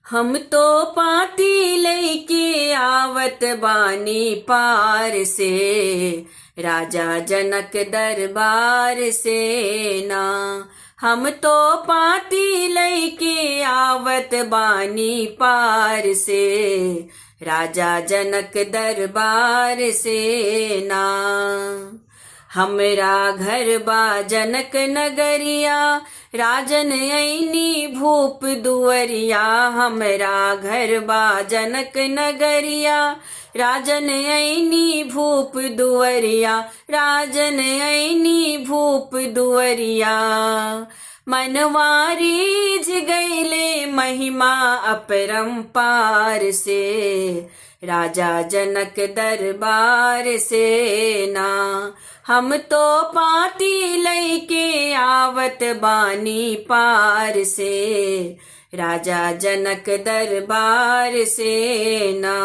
हम तो पाती लैके आवत बानी पार से, राजा जनक दरबार से ना। हम तो पाती लैके आवत बानी पार से, राजा जनक दरबार से ना। हमरा घर बा जनक नगरिया, राजन ऐनी भूप दुअरिया। हमरा घर बा जनक नगरिया, राजन ऐनी भूप दुअरिया। राजन ऐनी भूप दुअरिया। मनवारी गईले महिमा अपरंपार से, राजा जनक दरबार से ना। हम तो पाती लैके आवत बानी पार से, राजा जनक दरबार से ना।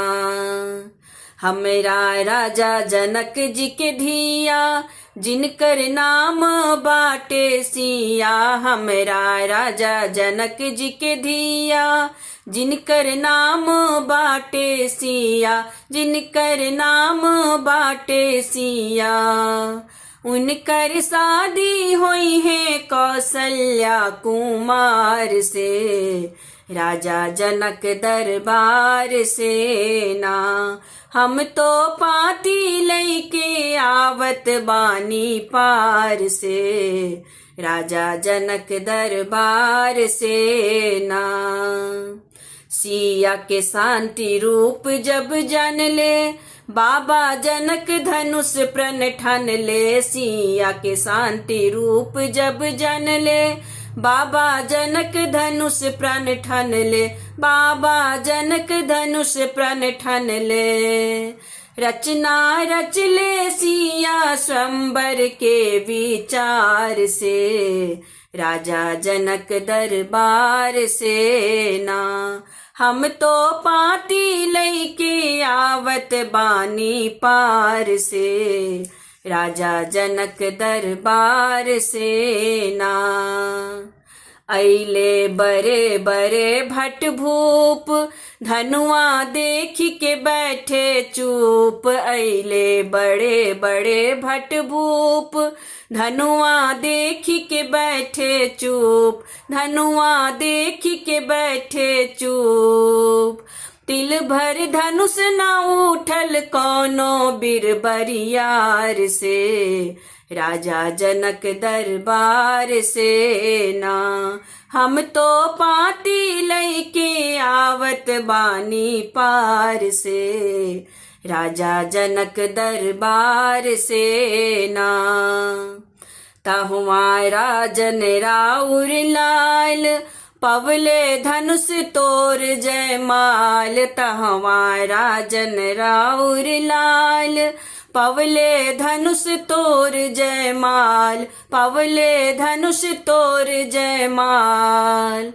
हमरा राजा जनक जी के धिया, जिनकर नाम बाटे सिया। हमरा राजा जनक जी के धिया, जिनकर नाम बाटे सिया। जिनकर नाम बाटे सिया। उनकर शादी हुई है कौशल्या कुमार से, राजा जनक दरबार से ना। हम तो पाती लैके आवत बानी पार से, राजा जनक दरबार से ना। सिया के शांति रूप जब जान ले, बाबा जनक धनुष प्रण ठान ले। सिया के शांति रूप जब जान ले, बाबा जनक धनुष प्रण ठान ले। बाबा जनक धनुष प्रण ठान ले। रचना रच ले सिया स्वयंवर के विचार से, राजा जनक दरबार से ना। हम तो पाती लैके आवत बानी पार से, राजा जनक दरबार से ना। अइले बड़े बड़े भट भूप, धनुआ देख के बैठे चुप। अइले बड़े बड़े भट भूप, धनुआ देख के बैठे चुप। धनुआ देख के बैठे चुप। तिल भर धनुष न उठल कौनो बिरबरियार से, राजा जनक दरबार से ना। हम तो पाती लैके आवत बानी पार से, राजा जनक दरबार से ना। तहुआ राजन राउर लाल, पवले धनुष तोर जयमाल। तहुआ राजन राउर लाल, पवले धनुष तोर जयमाल। पवले धनुष तोर जयमाल।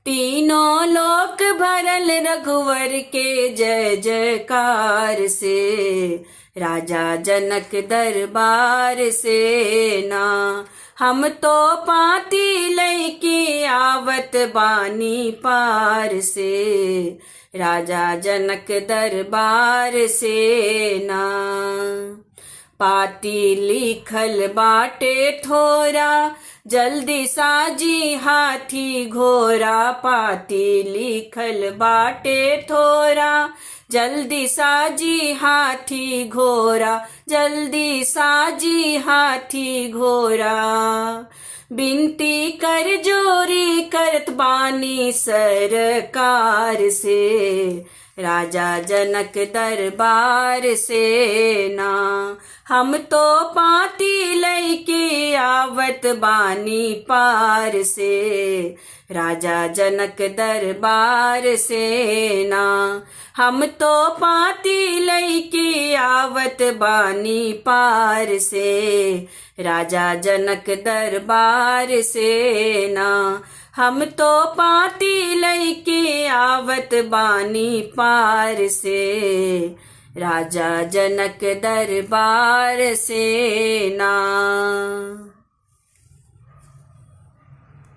तीनों लोक भरल रघुवर के जय जयकार से, राजा जनक दरबार से ना। हम तो पाती लैके आवत बानी पार से, राजा जनक दरबार से ना। पाती लिखल बाटे थोरा, जल्दी साजी हाथी घोड़ा। पाती लिखल बाटे थोरा, जल्दी साजी हाथी घोड़ा। जल्दी साजी हाथी घोड़ा। बिनती कर जोरी करत बानी सरकार से, राजा जनक दरबार से ना। हम तो पाती लैके आवत बानी पार से, राजा जनक दरबार से ना। हम तो पाती लैके आवत बानी पार से, राजा जनक दरबार से ना। हम तो पाती लैके आवत बानी पार से, राजा जनक दरबार से ना।